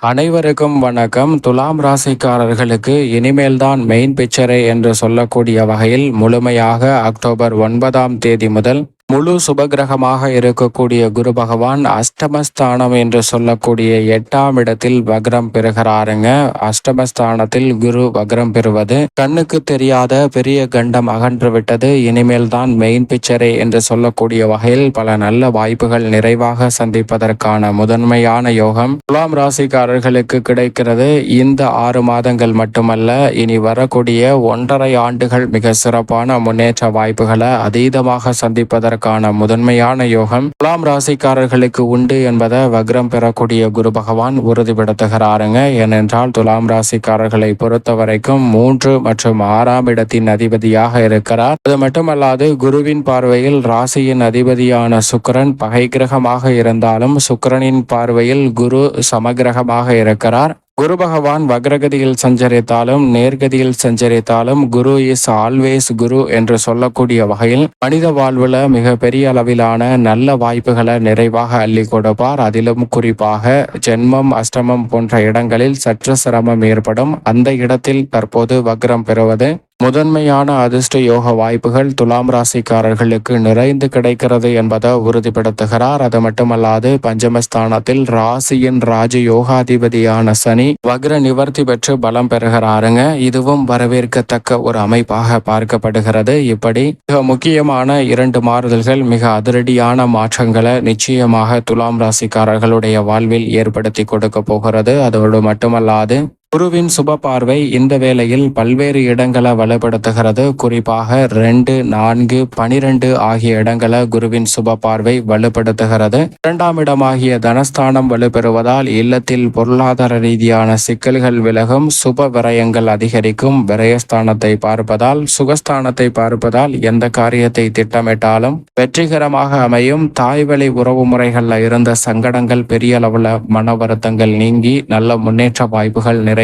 அனைவருக்கும் வணக்கம். துலாம் ராசிக்காரர்களுக்கு இனிமேல்தான் மெயின் பிக்சரே என்று சொல்லக்கூடிய வகையில் முழுமையாக அக்டோபர் 9ஆம் தேதி முதல் முழு சுபகிரகமாக இருக்கக்கூடிய குரு பகவான் அஷ்டமஸ்தானம் என்று சொல்லக்கூடிய 8ஆம் இடத்தில் வக்ரம் பெறுகிறாருங்க. அஷ்டமஸ்தானத்தில் குரு வக்ரம் பெறுவது கண்ணுக்கு தெரியாத பெரிய கண்டம் அகன்று விட்டது. இனிமேல் தான் மெயின் பிக்சரே என்று சொல்லக்கூடிய வகையில் பல நல்ல வாய்ப்புகள் நிறைவாக சந்திப்பதற்கான முதன்மையான யோகம் துலாம் ராசிக்காரர்களுக்கு கிடைக்கிறது. இந்த 6 மாதங்கள் மட்டுமல்ல, இனி வரக்கூடிய 1.5 ஆண்டுகள் மிக சிறப்பான முன்னேற்ற வாய்ப்புகளை அதீதமாக சந்திப்பதற்கான முதன்மையான யோகம் துலாம் ராசிக்காரர்களுக்கு உண்டு என்பதை வக்ரம் பெறக்கூடிய குரு பகவான் உறுதிப்படுத்துகிறாருங்க. ஏனென்றால் துலாம் ராசிக்காரர்களை பொறுத்த வரைக்கும் 3 மற்றும் 6ஆம் இடத்தின் அதிபதியாக இருக்கிறார். அது மட்டுமல்லாது குருவின் பார்வையில் ராசியின் அதிபதியான சுக்கிரன் பகை கிரகமாக இருந்தாலும் சுக்கிரனின் பார்வையில் குரு சமகிரகமாக இருக்கிறார். குரு பகவான் வக்ரகதியில் சஞ்சரித்தாலும் நேர்கதியில் சஞ்சரித்தாலும் குரு இஸ் ஆல்வேஸ் குரு என்று சொல்லக்கூடிய வகையில் மனித வாழ்வுல மிக பெரிய அளவிலான நல்ல வாய்ப்புகளை நிறைவாக அள்ளி கொடுப்பார். அதிலும் குறிப்பாக ஜென்மம் அஷ்டமம் போன்ற இடங்களில் சற்று சிரமம் ஏற்படும். அந்த இடத்தில் தற்போது வக்ரம் பெறுவது முதன்மையான அதிர்ஷ்ட யோக வாய்ப்புகள் துலாம் ராசிக்காரர்களுக்கு நிறைந்து கிடைக்கிறது என்பதை உறுதிப்படுத்துகிறார். அது மட்டுமல்லாது பஞ்சமஸ்தானத்தில் ராசியின் ராஜ யோகாதிபதியான சனி வக்ர நிவர்த்தி பெற்று பலம் பெறுகிறாருங்க. இதுவும் வரவேற்கத்தக்க ஒரு அமைப்பாக பார்க்கப்படுகிறது. இப்படி மிக முக்கியமான 2 மாறுதல்கள் மிக அதிரடியான மாற்றங்களை நிச்சயமாக துலாம் ராசிக்காரர்களுடைய வாழ்வில் ஏற்படுத்தி கொடுக்க போகிறது. அதோடு மட்டுமல்லாது குருவின் சுப பார்வை இந்த வேளையில் பல்வேறு இடங்களை வலுப்படுத்துகிறது. குறிப்பாக 2, 4, 12 ஆகிய இடங்களை குருவின் சுப பார்வை வலுப்படுத்துகிறது. 2ஆம் இடமாகிய தனஸ்தானம் வலுப்பெறுவதால் இல்லத்தில் பொருளாதார ரீதியான சிக்கல்கள் விலகும். சுப விரயங்கள் அதிகரிக்கும். விரயஸ்தானத்தை பார்ப்பதால் சுகஸ்தானத்தை பார்ப்பதால் எந்த காரியத்தை திட்டமிட்டாலும் வெற்றிகரமாக அமையும். தாய்வழி உறவு முறைகள்ல இருந்த சங்கடங்கள் பெரிய அளவுல மன வருத்தங்கள் நீங்கி நல்ல முன்னேற்ற வாய்ப்புகள் நிறைவாக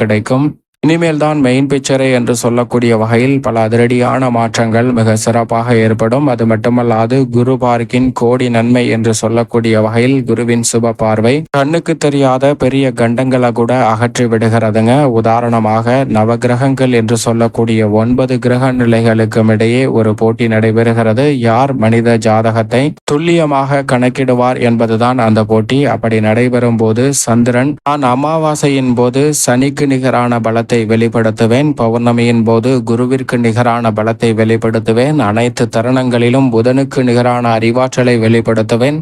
கிடைக்கும். இனிமேல் தான் மெயின் பிக்சரே என்று சொல்லக்கூடிய வகையில் பல அதிரடியான மாற்றங்கள் மிக சிறப்பாக ஏற்படும். அது மட்டுமல்லாது குரு பார்க்கின் கோடி நன்மை என்று சொல்லக்கூடிய வகையில் குருவின் சுப பார்வை கண்ணுக்கு தெரியாத பெரிய கண்டங்களை கூட அகற்றி விடுகிறதுங்க. உதாரணமாக நவகிரகங்கள் என்று சொல்லக்கூடிய 9 கிரக நிலைகளுக்கும் இடையே ஒரு போட்டி நடைபெறுகிறது. யார் மனித ஜாதகத்தை துல்லியமாக கணக்கிடுவார் என்பதுதான் அந்த போட்டி. அப்படி நடைபெறும் போது சந்திரன் நான் அமாவாசையின் போது சனிக்கு நிகரான பலத்தை வெளிப்படுத்துவேன். பௌர்ணமியின் போது குருவிற்கு நிகரான பலத்தை வெளிப்படுத்துவேன். அனைத்து தருணங்களிலும் புதனுக்கு நிகரான அறிவாற்றலை வெளிப்படுத்துவேன்.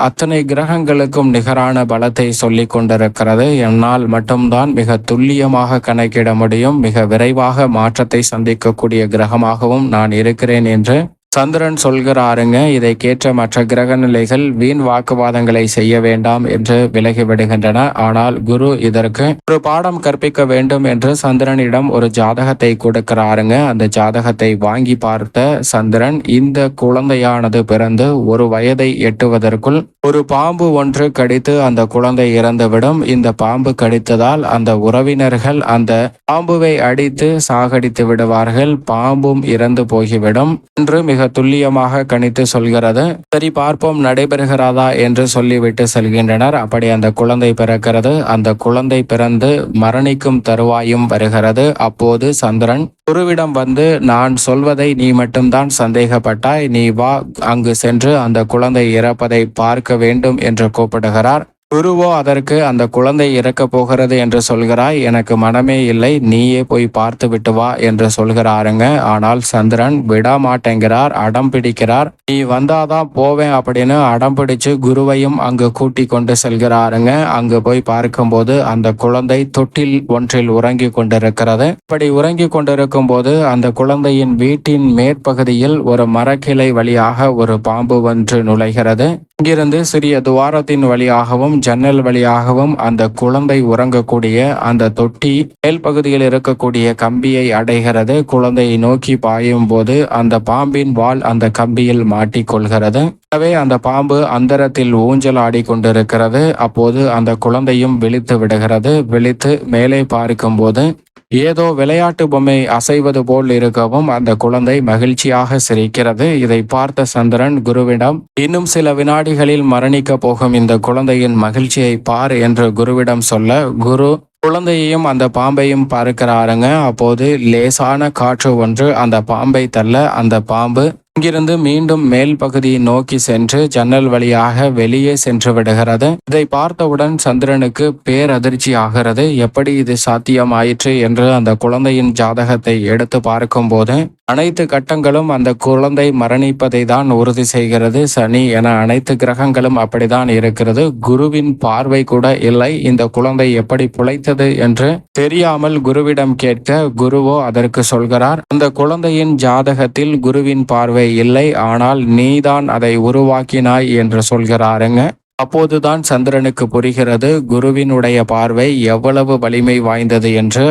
அத்தனை கிரகங்களுக்கும் நிகரான பலத்தை சொல்லிக் கொண்டிருக்கிறது. என்னால் மட்டும்தான் மிக துல்லியமாக கணக்கிட முடியும். மிக விரைவாக மாற்றத்தை சந்திக்கக்கூடிய கிரகமாகவும் நான் இருக்கிறேன் என்று சந்திரன் சொல்கிறாருங்க. இதை கேட்ட மற்ற கிரக நிலைகள் வீண் வாக்குவாதங்களை செய்ய வேண்டாம் என்று விலகிவிடுகின்றன. ஆனால் குரு இதற்கு ஒரு பாடம் கற்பிக்க வேண்டும் என்று சந்திரனிடம் ஒரு ஜாதகத்தை கொடுக்கிறாருங்க. அந்த ஜாதகத்தை வாங்கி பார்த்த சந்திரன் இந்த குழந்தையானது பிறந்து 1 வயதை எட்டுவதற்குள் ஒரு பாம்பு ஒன்று கடித்து அந்த குழந்தை இறந்துவிடும். இந்த பாம்பு கடித்ததால் அந்த உறவினர்கள் அந்த பாம்புவை அடித்து சாகடித்து விடுவார்கள். பாம்பும் இறந்து போய்விடும் என்று மிக துல்லியமாக கணித்து சொல்கிறது. சரி பார்ப்போம் நடைபெறுகிறதா என்று சொல்லிவிட்டு செல்கின்றனர். அப்படி அந்த குழந்தை பிறக்கிறது. அந்த குழந்தை பிறந்து மரணிக்கும் தருவாயும் வருகிறது. அப்போது சந்திரன் குருவிடம் வந்து நான் சொல்வதை நீ மட்டும்தான் சந்தேகப்பட்டாய், நீ வா அங்கு சென்று அந்த குழந்தை இறப்பதை பார்க்க வேண்டும் என்று கூப்பிடுகிறார். குருவோ அதற்கு அந்த குழந்தை இறக்க போகிறது என்று சொல்கிறாய், எனக்கு மனமே இல்லை, நீயே போய் பார்த்து விட்டு வா என்று சொல்கிறாருங்க. ஆனால் சந்திரன் விட மாட்டேங்கிறார், அடம் பிடிக்கிறார். நீ வந்தாதான் போவேன் அப்படின்னு அடம் பிடிச்சு குருவையும் அங்கு கூட்டி கொண்டு செல்கிறாருங்க. அங்கு போய் பார்க்கும்போது அந்த குழந்தை தொட்டில் ஒன்றில் உறங்கி கொண்டிருக்கிறது. இப்படி உறங்கி கொண்டிருக்கும் போது அந்த குழந்தையின் வீட்டின் மேற்பகுதியில் ஒரு மரக்கிளை வழியாக ஒரு பாம்பு ஒன்று நுழைகிறது. இங்கிருந்து சிறிய துவாரத்தின் வழியாகவும் ஜன்னல் வழியாகவும் அந்த குழந்தை உறங்கக்கூடிய அந்த தொட்டி மேல் பகுதியில் இருக்கக்கூடிய கம்பியை அடைகிறது. குழந்தையை நோக்கி பாயும் போது அந்த பாம்பின் வால் அந்த கம்பியில் மாட்டிக்கொள்கிறது. எனவே அந்த பாம்பு அந்தரத்தில் ஊஞ்சல் ஆடி கொண்டிருக்கிறது. அப்போது அந்த குழந்தையும் விழித்து விடுகிறது. விழித்து மேலே பார்க்கும் போது ஏதோ விளையாட்டு பொம்மை அசைவது போல் இருக்கவும் அந்த குழந்தை மகிழ்ச்சியாக சிரிக்கிறது. இதை பார்த்த சந்திரன் குருவிடம், இன்னும் சில வினாடிகளில் மரணிக்க போகும் இந்த குழந்தையின் மகிழ்ச்சியை பார் என்று குருவிடம் சொல்ல, குரு குழந்தையையும் அந்த பாம்பையும் பார்க்கிறாருங்க. அப்போது லேசான காற்று ஒன்று அந்த பாம்பை தள்ள அந்த பாம்பு இங்கிருந்து மீண்டும் மேல் பகுதியை நோக்கி சென்று ஜன்னல் வழியாக வெளியே சென்று விடுகிறது. இதை பார்த்தவுடன் சந்திரனுக்கு பேரதிர்ச்சி ஆகிறது. எப்படி இது சாத்தியமாயிற்று என்று அந்த குழந்தையின் ஜாதகத்தை எடுத்து பார்க்கும் போது அனைத்து கட்டங்களும் அந்த குழந்தை மரணிப்பதை தான் உறுதி செய்கிறது. சனி என அனைத்து கிரகங்களும் அப்படித்தான் இருக்கிறது. குருவின் பார்வை கூட இல்லை. இந்த குழந்தை எப்படி பிழைத்தது என்று தெரியாமல் குருவிடம் கேட்க, குருவோ அதற்கு சொல்கிறார், அந்த குழந்தையின் ஜாதகத்தில் குருவின் பார்வை இல்லை, ஆனால் நீதான் அதை உருவாக்கினாய் என்று சொல்கிறாருங்க. அப்போதுதான் சந்திரனுக்கு புரிகிறது குருவினுடைய பார்வை எவ்வளவு வலிமை வாய்ந்தது என்று.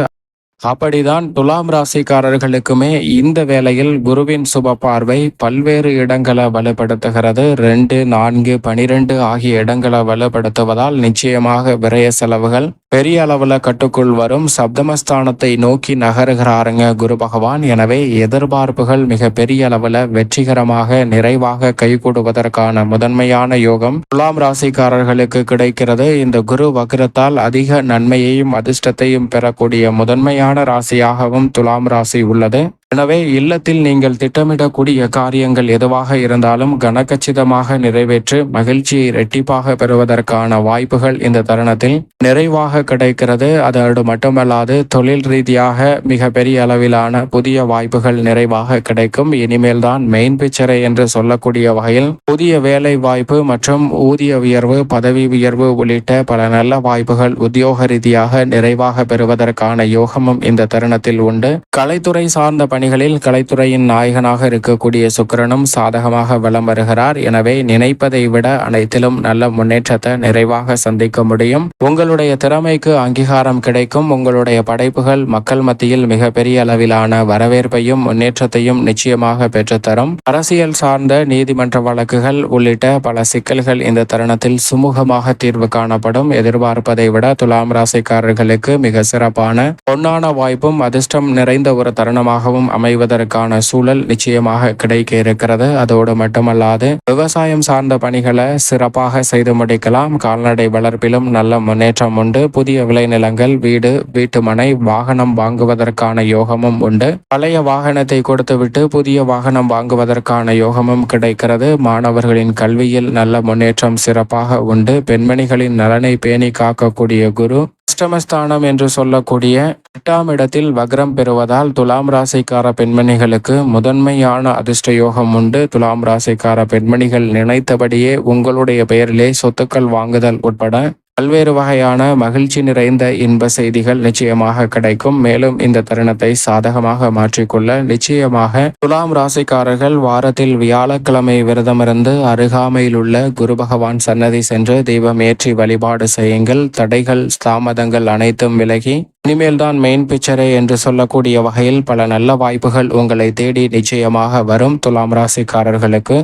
அப்படிதான் துலாம் ராசிக்காரர்களுக்குமே இந்த வேளையில் குருவின் சுப பார்வை பல்வேறு இடங்களை வலுப்படுத்துகிறது. 2, 4, 12 ஆகிய இடங்களை வலுப்படுத்துவதால் நிச்சயமாக விரய செலவுகள் பெரிய அளவுல கட்டுக்குள் வரும். சப்தமஸ்தானத்தை நோக்கி நகருகிறாருங்க குரு பகவான். எனவே எதிர்பார்ப்புகள் மிக பெரிய அளவுல வெற்றிகரமாக நிறைவாக கைகூடுவதற்கான முதன்மையான யோகம் துலாம் ராசிக்காரர்களுக்கு கிடைக்கிறது. இந்த குரு வக்ரத்தால் அதிக நன்மையையும் அதிர்ஷ்டத்தையும் பெறக்கூடிய முதன்மையான ராசியாகவும் துலாம் ராசி உள்ளது. எனவே இல்லத்தில் நீங்கள் திட்டமிடக்கூடிய காரியங்கள் எதுவாக இருந்தாலும் கனகச்சிதமாக நிறைவேற்று மகிழ்ச்சியை இரட்டிப்பாக பெறுவதற்கான வாய்ப்புகள் இந்த தருணத்தில் நிறைவாக கிடைக்கிறது. அதோடு மட்டுமல்லாது தொழில் ரீதியாக மிக பெரிய அளவிலான புதிய வாய்ப்புகள் நிறைவாக கிடைக்கும். இனிமேல் தான் மெயின் பிக்சரை என்று சொல்லக்கூடிய வகையில் புதிய வேலை வாய்ப்பு மற்றும் ஊதிய உயர்வு, பதவி உயர்வு உள்ளிட்ட பல நல்ல வாய்ப்புகள் உத்தியோக ரீதியாக நிறைவாக பெறுவதற்கான யோகமும் இந்த தருணத்தில் உண்டு. கலைத்துறை சார்ந்த பணிகளில் கலைத்துறையின் நாயகனாக இருக்கக்கூடிய சுக்கிரனும் சாதகமாக வலம் வருகிறார். எனவே நினைப்பதை விட அனைத்திலும் நல்ல முன்னேற்றத்தை நிறைவாக சந்திக்க முடியும். உங்களுடைய திறமைக்கு அங்கீகாரம் கிடைக்கும். உங்களுடைய படைப்புகள் மக்கள் மத்தியில் மிகப்பெரிய அளவிலான வரவேற்பையும் முன்னேற்றத்தையும் நிச்சயமாக பெற்றுத்தரும். அரசியல் சார்ந்த நீதிமன்ற வழக்குகள் உள்ளிட்ட பல சிக்கல்கள் இந்த தருணத்தில் சுமூகமாக தீர்வு காணப்படும். எதிர்பார்ப்பதை விட துலாம் ராசிக்காரர்களுக்கு மிக சிறப்பான பொன்னான வாய்ப்பும் அதிர்ஷ்டம் நிறைந்த ஒரு தருணமாகவும் அமைவதற்கான சூழல் நிச்சயமாக கிடைக்க இருக்கிறது. அதோடு மட்டுமல்லாது விவசாயம் சார்ந்த பணிகளை சிறப்பாக செய்து முடிக்கலாம். கால்நடை வளர்ப்பிலும் நல்ல முன்னேற்றம் உண்டு. புதிய விளைநிலங்கள், வீடு, வீட்டுமனை, வாகனம் வாங்குவதற்கான யோகமும் உண்டு. பழைய வாகனத்தை கொடுத்துவிட்டு புதிய வாகனம் வாங்குவதற்கான யோகமும் கிடைக்கிறது. மாணவர்களின் கல்வியில் நல்ல முன்னேற்றம் சிறப்பாக உண்டு. பெண்மணிகளின் நலனை பேணி காக்கக்கூடிய குரு அஷ்டமஸ்தானம் என்று சொல்லக்கூடிய 8ஆம் இடத்தில் வக்ரம் பெறுவதால் துலாம் ராசிக்கார பெண்மணிகளுக்கு முதன்மையான அதிர்ஷ்ட யோகம் உண்டு. துலாம் ராசிக்கார பெண்மணிகள் நினைத்தபடியே உங்களுடைய பெயரிலே சொத்துக்கள் வாங்குதல் உட்பட பல்வேறு வகையான மகிழ்ச்சி நிறைந்த இன்ப செய்திகள் நிச்சயமாக கிடைக்கும். மேலும் இந்த தருணத்தை சாதகமாக மாற்றிக்கொள்ள நிச்சயமாக துலாம் ராசிக்காரர்கள் வாரத்தில் வியாழக்கிழமை விரதமிருந்து அருகாமையில் உள்ள குரு பகவான் சன்னதி சென்று தீபம் ஏற்றி வழிபாடு செய்யுங்கள். தடைகள், தாமதங்கள் அனைத்தும் விலகி இனிமேல் தான் மெயின் பிக்சரே என்று சொல்லக்கூடிய வகையில் பல நல்ல வாய்ப்புகள் உங்களை தேடி நிச்சயமாக வரும். துலாம் ராசிக்காரர்களுக்கு